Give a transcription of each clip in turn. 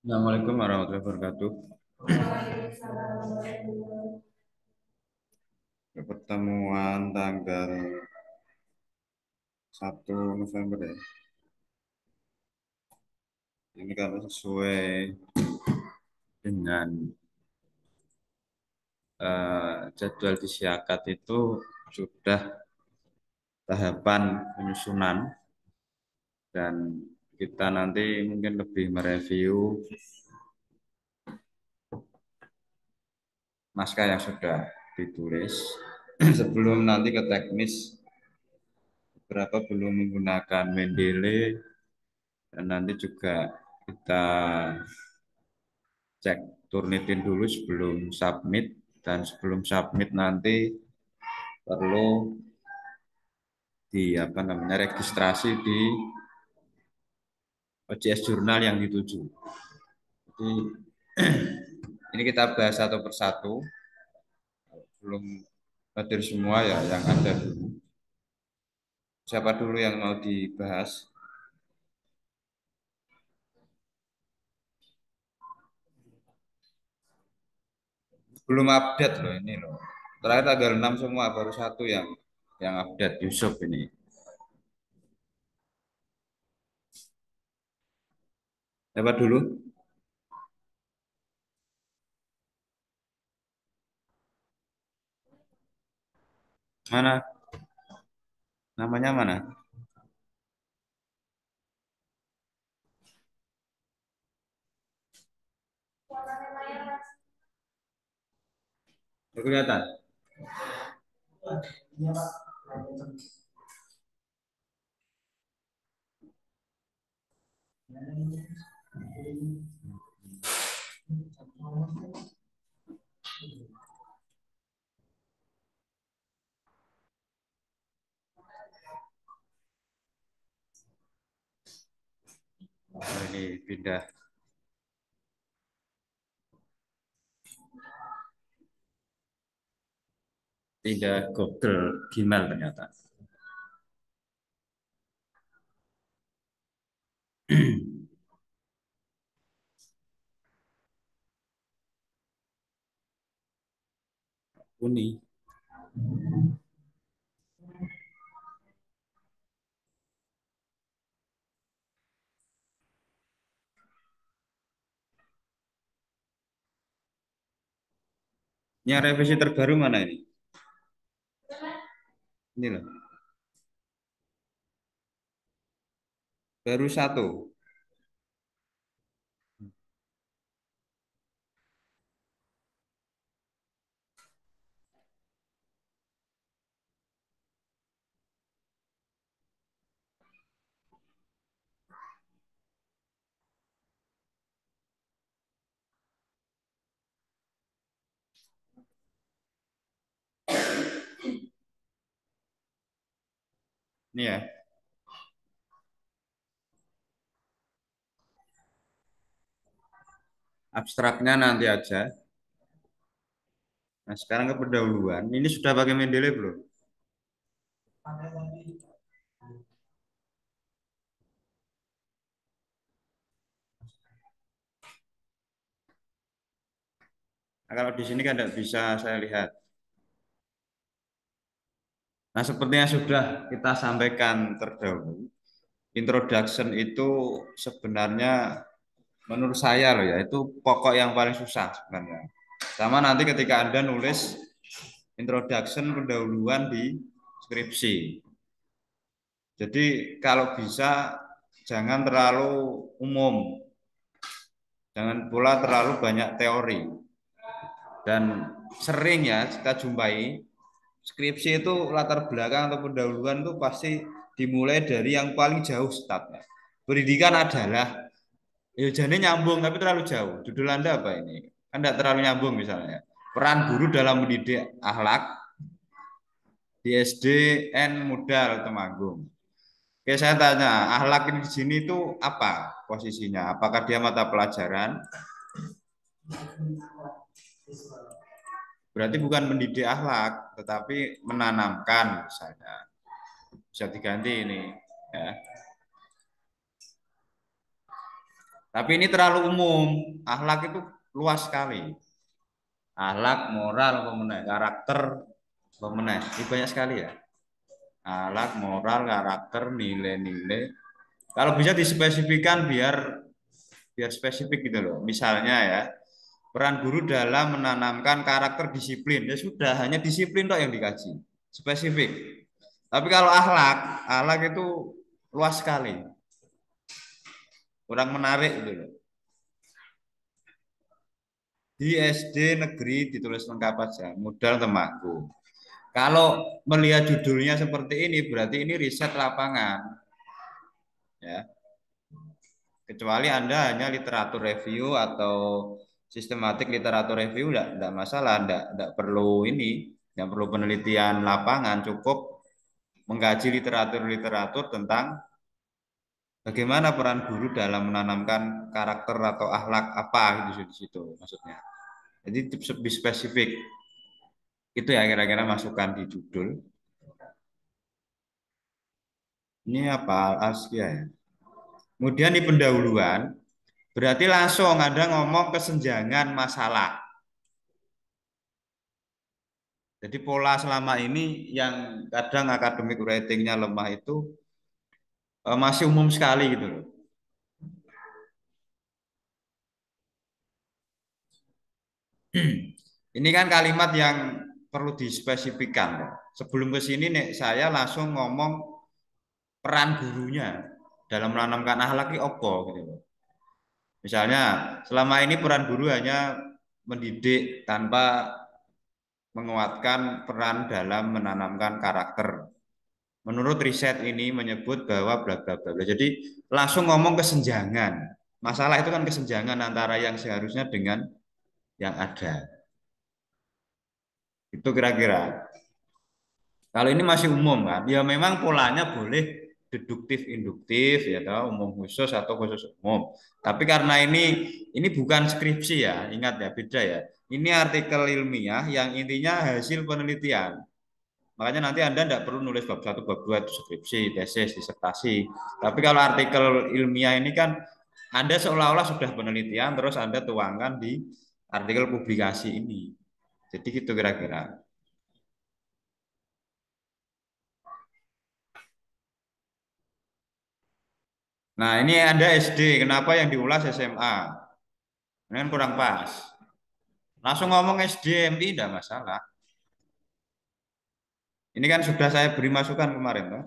Assalamualaikum warahmatullahi wabarakatuh. Pertemuan tanggal 1 November ya. Ini kalau sesuai dengan jadwal di Siakat itu sudah tahapan penyusunan dan kita nanti mungkin lebih mereview naskah yang sudah ditulis sebelum nanti ke teknis beberapa belum menggunakan Mendeley dan nanti juga kita cek Turnitin dulu sebelum submit dan sebelum submit nanti perlu di apa namanya registrasi di OJS jurnal yang dituju. Jadi ini kita bahas satu persatu, belum hadir semua ya yang ada dulu. Siapa dulu yang mau dibahas? Belum update loh ini loh. Terakhir tanggal 6 semua baru satu yang update Yusuf ini. Siapa dulu? Mana? Namanya mana? Nggak kelihatan. Oh, ini pindah pindah Google Gmail ternyata. Uni. Yang revisi terbaru mana ini? Ini loh, baru satu. Ini ya, abstraknya nanti aja. Nah, sekarang ke pendahuluan. Ini sudah pakai Mendeley belum? Nah, kalau di sini kan tidak bisa saya lihat. Nah, seperti yang sudah kita sampaikan terdahulu, introduction itu sebenarnya menurut saya loh ya, itu pokok yang paling susah sebenarnya. Sama nanti ketika Anda nulis introduction pendahuluan di skripsi. Jadi kalau bisa jangan terlalu umum, jangan pula terlalu banyak teori. Dan sering ya kita jumpai skripsi itu latar belakang atau pendahuluan itu pasti dimulai dari yang paling jauh startnya. Pendidikan adalah, ya jadi nyambung tapi terlalu jauh. Judul Anda apa ini? Kan tidak terlalu nyambung misalnya. Peran guru dalam mendidik akhlak di SD N Modal Temanggung. Oke, saya tanya, akhlak ini di sini itu apa posisinya? Apakah dia mata pelajaran? Berarti bukan mendidik akhlak, tetapi menanamkan misalnya. Bisa diganti ini, ya. Tapi ini terlalu umum. Akhlak itu luas sekali. Akhlak, moral, pemenang, karakter, pemenang. Ini banyak sekali ya. Akhlak, moral, karakter, nilai-nilai. Kalau bisa dispesifikkan biar biar spesifik gitu loh. Misalnya ya, peran guru dalam menanamkan karakter disiplin. Ya sudah, hanya disiplin toh yang dikaji. Spesifik. Tapi kalau akhlak, akhlak itu luas sekali. Kurang menarik gitu loh. Di SD negeri ditulis lengkap aja, modal temaku. Kalau melihat judulnya seperti ini, berarti ini riset lapangan, ya. Kecuali Anda hanya literatur review atau sistematik literatur review, enggak masalah, enggak perlu ini, enggak perlu penelitian lapangan, cukup mengkaji literatur-literatur tentang bagaimana peran guru dalam menanamkan karakter atau akhlak apa gitu di situ maksudnya. Jadi lebih spesifik. Itu ya kira-kira masukan di judul. Ini apa? Askia ya. Kemudian di pendahuluan, berarti langsung ada ngomong kesenjangan masalah. Jadi pola selama ini yang kadang academic ratingnya lemah itu masih umum sekali gitu loh. Ini kan kalimat yang perlu dispesifikkan. Sebelum ke sini nih, saya langsung ngomong peran gurunya dalam menanamkan akhlak ini opo gitu loh. Misalnya, selama ini peran guru hanya mendidik tanpa menguatkan peran dalam menanamkan karakter. Menurut riset ini menyebut bahwa bla bla bla. Jadi langsung ngomong kesenjangan. Masalah itu kan kesenjangan antara yang seharusnya dengan yang ada. Itu kira-kira. Kalau ini masih umum kan, ya memang polanya boleh deduktif induktif ya tahu umum khusus atau khusus umum. Tapi karena ini bukan skripsi ya, ingat ya beda ya. Ini artikel ilmiah yang intinya hasil penelitian. Makanya nanti Anda tidak perlu nulis bab satu, bab dua itu skripsi, tesis, disertasi. Tapi kalau artikel ilmiah ini kan Anda seolah-olah sudah penelitian terus Anda tuangkan di artikel publikasi ini. Jadi gitu kira-kira. Nah, ini ada SD, kenapa yang diulas SMA? Ini kan kurang pas. Langsung ngomong SDMI tidak masalah. Ini kan sudah saya beri masukan kemarin, toh.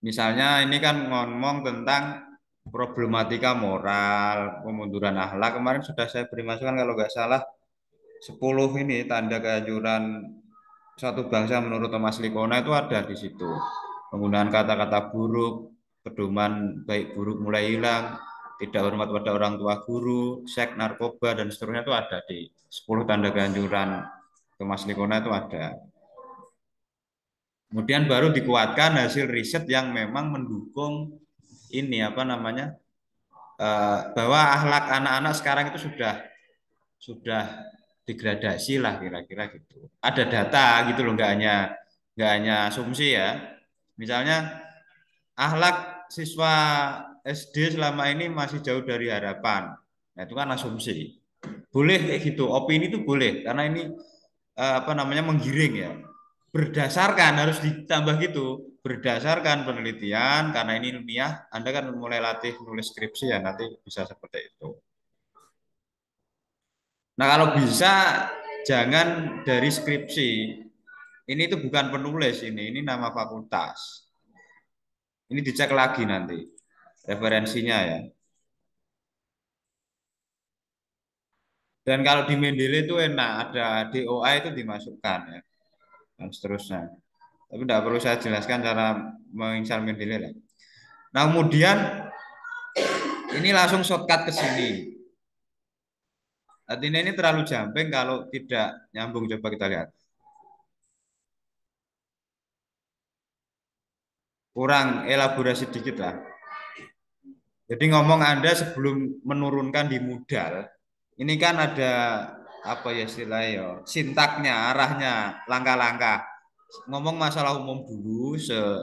Misalnya ini kan ngomong tentang problematika moral, pemunduran akhlak. Kemarin sudah saya beri masukan kalau nggak salah 10 ini tanda kehancuran satu bangsa menurut Thomas Likona itu ada di situ. Penggunaan kata-kata buruk, pedoman baik buruk mulai hilang, tidak hormat pada orang tua guru, seks, narkoba, dan seterusnya itu ada di 10 tanda kehancuran Thomas Likona itu ada. Kemudian baru dikuatkan hasil riset yang memang mendukung ini apa namanya bahwa akhlak anak-anak sekarang itu sudah degradasi lah kira-kira gitu. Ada data gitu loh, nggak hanya asumsi ya. Misalnya akhlak siswa SD selama ini masih jauh dari harapan. Nah, itu kan asumsi. Boleh kayak gitu, opini itu boleh karena ini apa namanya menggiring ya. Berdasarkan harus ditambah gitu, berdasarkan penelitian karena ini ilmiah, Anda kan mulai latih nulis skripsi ya nanti bisa seperti itu. Nah, kalau bisa jangan dari skripsi. Ini itu bukan penulis ini nama fakultas. Ini dicek lagi nanti referensinya ya. Dan kalau di Mendeley itu enak, ada DOA itu dimasukkan ya, dan seterusnya. Tapi tidak perlu saya jelaskan cara menginstal Mendeley lah. Nah, kemudian ini langsung shortcut ke sini. Artinya ini terlalu jumping kalau tidak nyambung. Coba kita lihat. Kurang elaborasi dikit lah. Jadi ngomong Anda sebelum menurunkan di modal, ini kan ada apa ya istilahnya ya, sintaknya, arahnya, langkah-langkah. Ngomong masalah umum dulu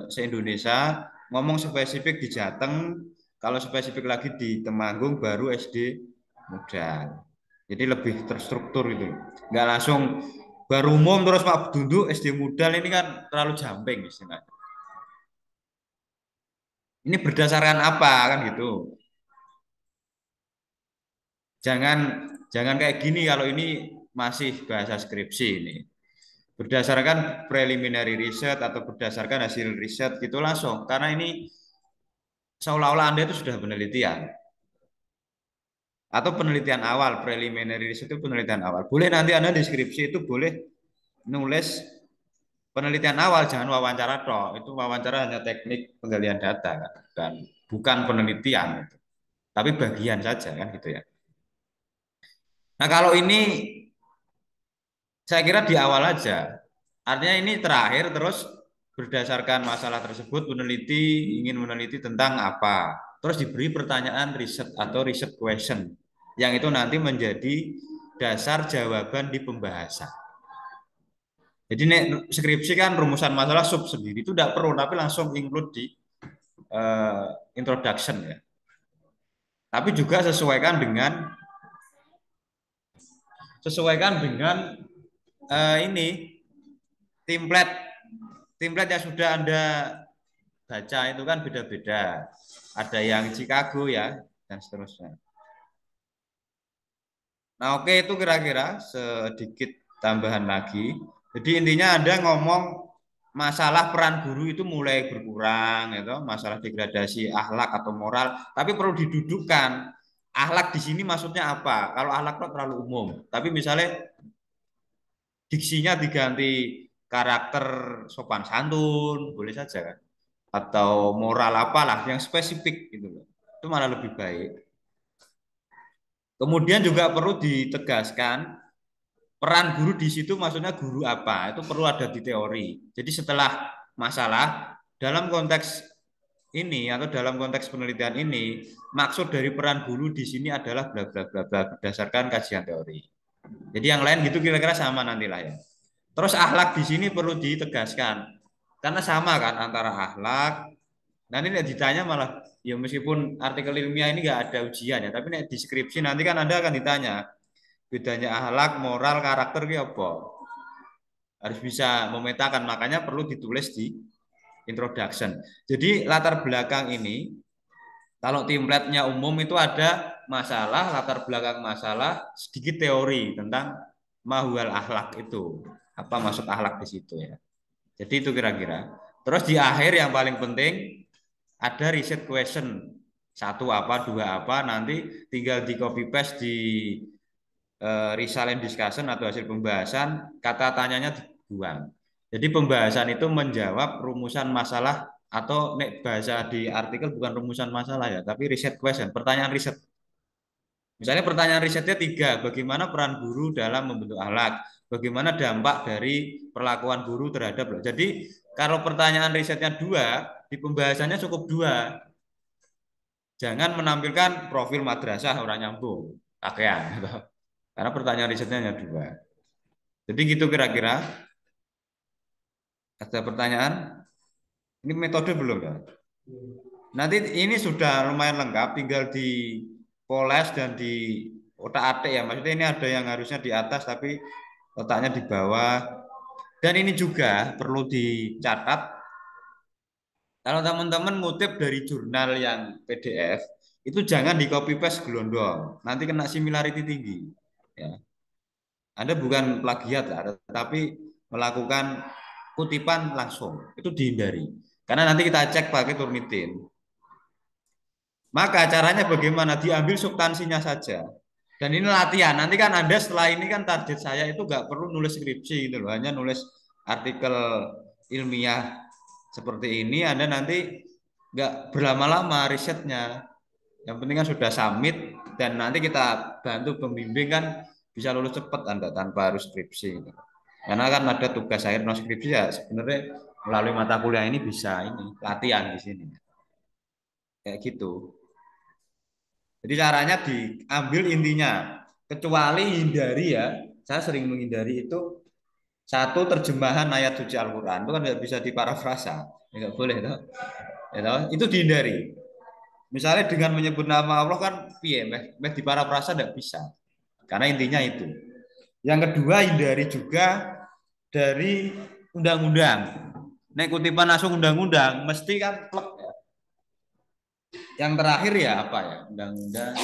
se-Indonesia, ngomong spesifik di Jateng, Kalau spesifik lagi di Temanggung baru SD Muda. Jadi lebih terstruktur gitu. Nggak langsung baru umum terus Pak duduk SD Muda ini kan terlalu jamping istilahnya. Ini berdasarkan apa kan gitu. Jangan jangan kayak gini kalau ini masih bahasa skripsi ini. Berdasarkan preliminary research atau berdasarkan hasil riset gitu langsung. Karena ini seolah-olah Anda itu sudah penelitian atau penelitian awal, preliminary research itu penelitian awal. Boleh nanti Anda di skripsi itu boleh nulis penelitian awal, jangan wawancara toh. Itu wawancara hanya teknik penggalian data kan, dan bukan penelitian itu. Tapi bagian saja kan gitu ya. Nah, kalau ini saya kira di awal aja. Artinya ini terakhir terus berdasarkan masalah tersebut ingin meneliti tentang apa. Terus diberi pertanyaan riset atau riset question yang itu nanti menjadi dasar jawaban di pembahasan. Jadi nek skripsi kan rumusan masalah sub sendiri itu tidak perlu tapi langsung include di introduction ya. Tapi juga sesuaikan dengan ini template template yang sudah Anda baca itu kan beda-beda. Ada yang Chicago ya dan seterusnya. Nah, oke itu kira-kira sedikit tambahan lagi. Jadi intinya Anda ngomong masalah peran guru itu mulai berkurang gitu, masalah degradasi akhlak atau moral, tapi perlu didudukkan. Akhlak di sini maksudnya apa? Kalau akhlak itu terlalu umum. Tapi misalnya diksinya diganti karakter sopan santun, boleh saja kan? Atau moral apalah yang spesifik gitu loh. Itu malah lebih baik. Kemudian juga perlu ditegaskan peran guru di situ maksudnya guru apa? Itu perlu ada di teori. Jadi setelah masalah dalam konteks ini atau dalam konteks penelitian ini maksud dari peran guru di sini adalah bla bla bla bla berdasarkan kajian teori. Jadi yang lain gitu kira-kira sama nantilah ya. Terus akhlak di sini perlu ditegaskan karena sama kan antara akhlak. Nanti nih ditanya malah ya meskipun artikel ilmiah ini nggak ada ujian ya, tapi nih di skripsi nanti kan Anda akan ditanya bedanya akhlak, moral, karakter ki apa? Harus bisa memetakan, makanya perlu ditulis di introduction. Jadi latar belakang ini kalau template-nya umum itu ada masalah, latar belakang masalah, sedikit teori tentang mahwal akhlak itu. Apa maksud akhlak di situ ya. Jadi itu kira-kira. Terus di akhir yang paling penting ada riset question. Satu apa, dua apa, nanti tinggal di copy paste di resilient discussion atau hasil pembahasan, kata tanyanya dibuang. Jadi pembahasan itu menjawab rumusan masalah atau nek bahasa di artikel bukan rumusan masalah ya, tapi riset question, pertanyaan riset. Misalnya pertanyaan risetnya tiga, bagaimana peran guru dalam membentuk akhlak? Bagaimana dampak dari perlakuan guru terhadap. Jadi kalau pertanyaan risetnya dua, di pembahasannya cukup dua. Jangan menampilkan profil madrasah orang nyambung, kakean. Karena pertanyaan risetnya hanya dua. Jadi gitu kira-kira. Ada pertanyaan? Ini metode belum ya? Nanti ini sudah lumayan lengkap, tinggal dipoles dan di otak-atik ya. Maksudnya ini ada yang harusnya di atas tapi otaknya di bawah. Dan ini juga perlu dicatat. Kalau teman-teman ngutip dari jurnal yang PDF, itu jangan di copy paste gelondong. Nanti kena similarity tinggi. Ya. Anda bukan plagiat lah, tetapi melakukan kutipan langsung. Itu dihindari. Karena nanti kita cek pakai Turnitin. Maka caranya bagaimana? Diambil substansinya saja. Dan ini latihan. Nanti kan Anda setelah ini kan target saya itu nggak perlu nulis skripsi gitu loh. Hanya nulis artikel ilmiah seperti ini. Anda nanti nggak berlama-lama risetnya. Yang penting kan sudah submit dan nanti kita bantu pembimbing kan bisa lulus cepat Anda tanpa harus skripsi. Gitu. Karena kan ada tugas akhir non skripsi ya sebenarnya melalui mata kuliah ini bisa ini latihan di sini. Kayak gitu. Jadi caranya diambil intinya. Kecuali hindari ya. Saya sering menghindari itu satu terjemahan ayat suci Al-Quran. Itu kan tidak bisa diparafrasa. Tidak boleh. Itu dihindari. Misalnya dengan menyebut nama Allah kan piye, meh di para prasa tidak bisa. Karena intinya itu. Yang kedua, hindari juga dari undang-undang. Nek kutipan langsung undang-undang, mesti kan plek ya. Yang terakhir ya apa ya? Undang-undang.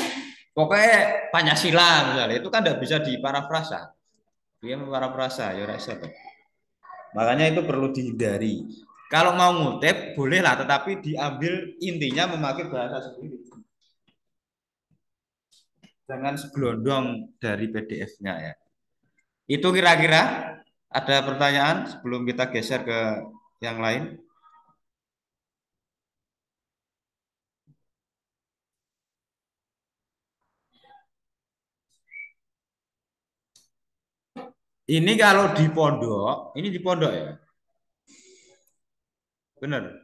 Pokoknya Pancasila misalnya, itu kan tidak bisa diparafrasa. Dia parafrasa, ya rasa. Makanya itu perlu dihindari. Kalau mau ngutip, bolehlah, tetapi diambil intinya memakai bahasa sendiri. Jangan segelondong dari PDF-nya ya. Itu kira-kira ada pertanyaan sebelum kita geser ke yang lain? Ini kalau di pondok, ini di pondok ya, benar.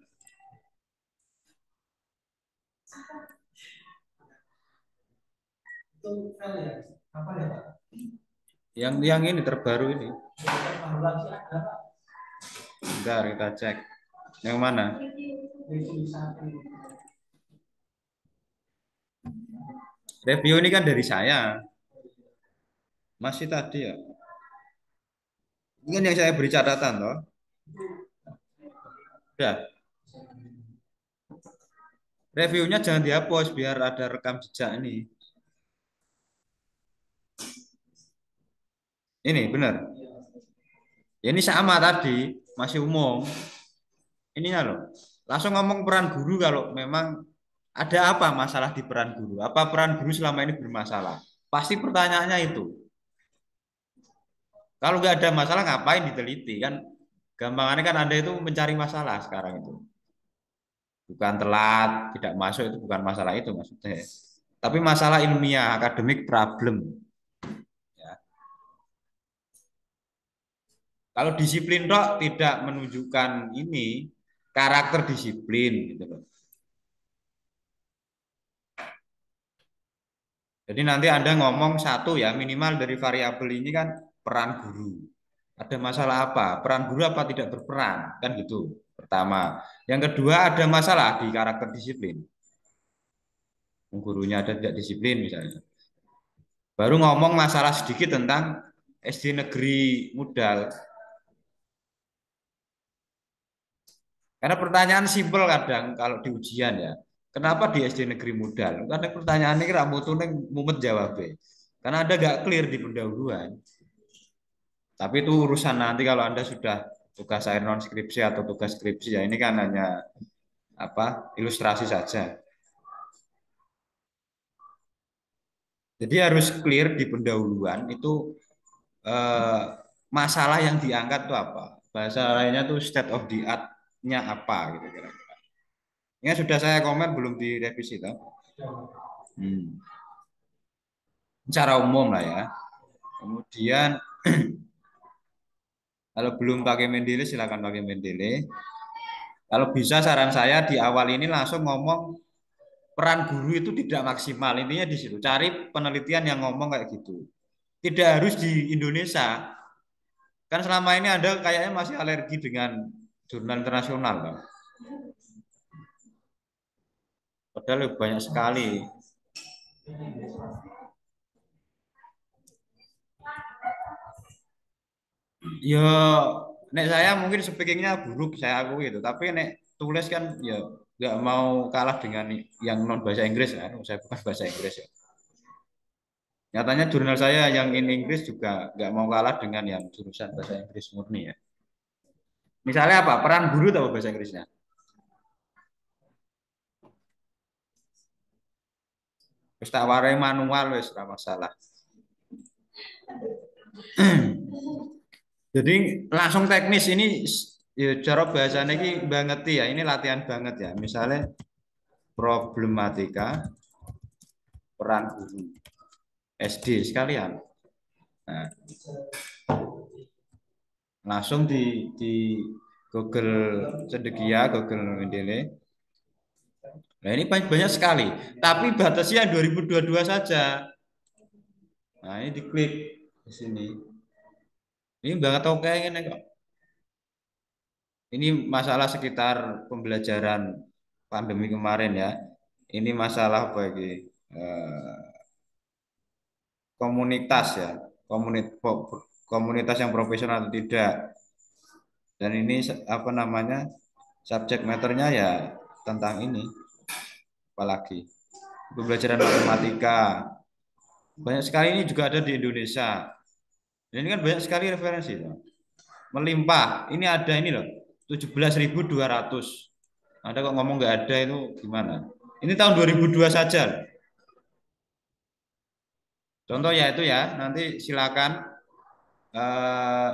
Yang ini terbaru ini. Bentar kita cek. Yang mana? Review ini kan dari saya. Masih tadi ya. Ini kan yang saya beri catatan toh. Ya, reviewnya jangan dihapus biar ada rekam jejak ini. Ini benar. Ya, ini sama tadi, masih umum. Ininya loh. Langsung ngomong peran guru kalau memang ada apa masalah di peran guru? Apa peran guru selama ini bermasalah? Pasti pertanyaannya itu. Kalau nggak ada masalah ngapain diteliti kan? Gampangannya kan Anda itu mencari masalah sekarang itu. Bukan telat, tidak masuk itu bukan masalah itu maksudnya. Tapi masalah ilmiah, akademik problem. Ya. Kalau disiplin dok tidak menunjukkan ini karakter disiplin gitu loh. Jadi nanti Anda ngomong satu ya minimal dari variabel ini kan peran guru. Ada masalah apa? Peran guru apa tidak berperan? Kan gitu. Pertama. Yang kedua ada masalah di karakter disiplin. Gurunya ada tidak disiplin misalnya. Baru ngomong masalah sedikit tentang SD negeri Mudal. Karena pertanyaan simpel kadang kalau di ujian ya. Kenapa di SD negeri Mudal? Kadang pertanyaan ini ramu tuh mumet jawabnya. Karena ada gak clear di pendahuluan. Tapi itu urusan nanti kalau Anda sudah tugas akhir non skripsi atau tugas skripsi ya ini kan hanya apa ilustrasi saja. Jadi harus clear di pendahuluan itu eh, masalah yang diangkat itu apa. Bahasa lainnya tuh state of the art-nya apa gitu kira-kira. Ini sudah saya komen belum direvisi toh. Hmm. Secara umum lah ya. Kemudian kalau belum pakai Mendeley silakan pakai Mendeley. Kalau bisa saran saya di awal ini langsung ngomong peran guru itu tidak maksimal. Intinya di situ. Cari penelitian yang ngomong kayak gitu. Tidak harus di Indonesia. Kan selama ini Anda kayaknya masih alergi dengan jurnal internasional kan. Padahal banyak sekali. Ya, nek saya mungkin speakingnya buruk saya akui itu. Tapi nek tulis kan ya nggak mau kalah dengan yang non bahasa Inggris ya. Saya bukan bahasa Inggris ya. Nyatanya jurnal saya yang in Inggris juga nggak mau kalah dengan yang jurusan bahasa Inggris murni ya. Misalnya apa? Peran guru atau bahasa Inggrisnya? Wis tak warai manual wis ora masalah. Jadi langsung teknis ini ya cara bahasanya ini banget ya. Ini latihan banget ya. Misalnya problematika peran guru SD sekalian. Nah, langsung di Google Cendekia, Google Mendeley. Nah, ini banyak sekali. Tapi batasnya 2022 saja. Nah, ini diklik di sini. Ini banget oke ini kok. Ini masalah sekitar pembelajaran pandemi kemarin ya. ini masalah bagi komunitas ya, komunitas yang profesional atau tidak. Dan ini apa namanya subjek materinya ya tentang ini, apalagi pembelajaran matematika. Banyak sekali ini juga ada di Indonesia. Dan ini kan banyak sekali referensi, loh. Melimpah. Ini ada ini loh, 17.200. Ada kok ngomong nggak ada itu gimana? Ini tahun 2002 saja. Contoh ya itu ya, nanti silakan eh,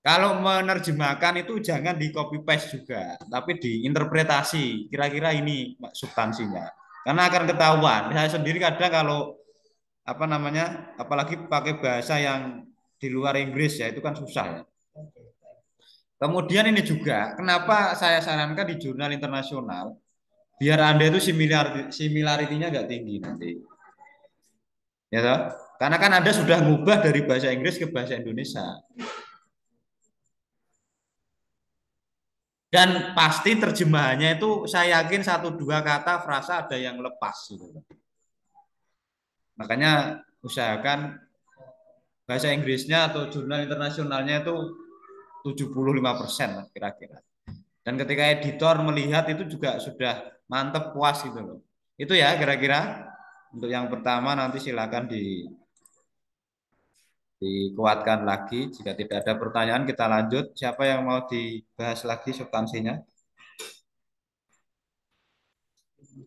kalau menerjemahkan itu jangan di copy paste juga, tapi diinterpretasi. Kira-kira ini substansinya. Karena akan ketahuan. Saya sendiri kadang kalau apa namanya, apalagi pakai bahasa yang di luar Inggris ya itu kan susah ya. Kemudian ini juga, kenapa saya sarankan di jurnal internasional, biar Anda itu similarity-nya nggak tinggi nanti. Ya toh? Karena kan Anda sudah ngubah dari bahasa Inggris ke bahasa Indonesia. Dan pasti terjemahannya itu saya yakin satu dua kata frasa ada yang lepas gitu. Makanya usahakan bahasa Inggrisnya atau jurnal internasionalnya itu 75% kira-kira. Dan ketika editor melihat itu juga sudah mantep puas gitu loh. Itu ya kira-kira untuk yang pertama, nanti silakan dikuatkan lagi. Jika tidak ada pertanyaan kita lanjut. Siapa yang mau dibahas lagi substansinya?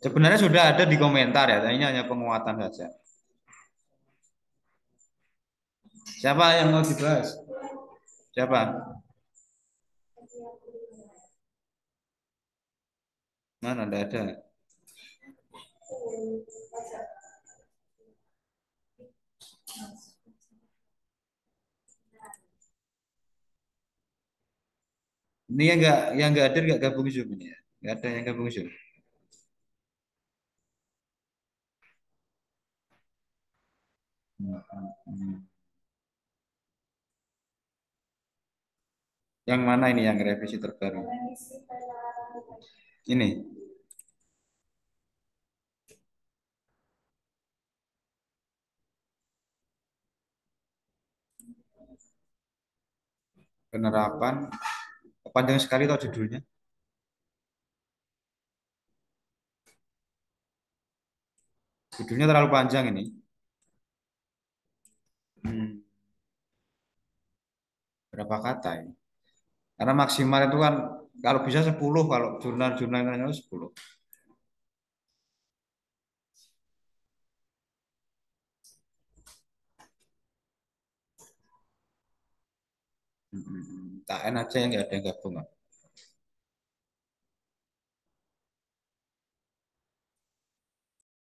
Sebenarnya sudah ada di komentar ya, ini hanya penguatan saja. Siapa yang mau dibahas? Siapa? Mana tidak ada. Ini yang nggak hadir nggak gabung Zoom ini ya. Nggak ada yang gabung Zoom. Yang mana ini yang revisi terbaru? Ini penerapan, panjang sekali tau judulnya. Judulnya terlalu panjang ini. Hmm, berapa kata ini? Karena maksimal itu kan kalau bisa 10, kalau jurnal-jurnal internasional 10. KN aja yang nggak ada yang gabung.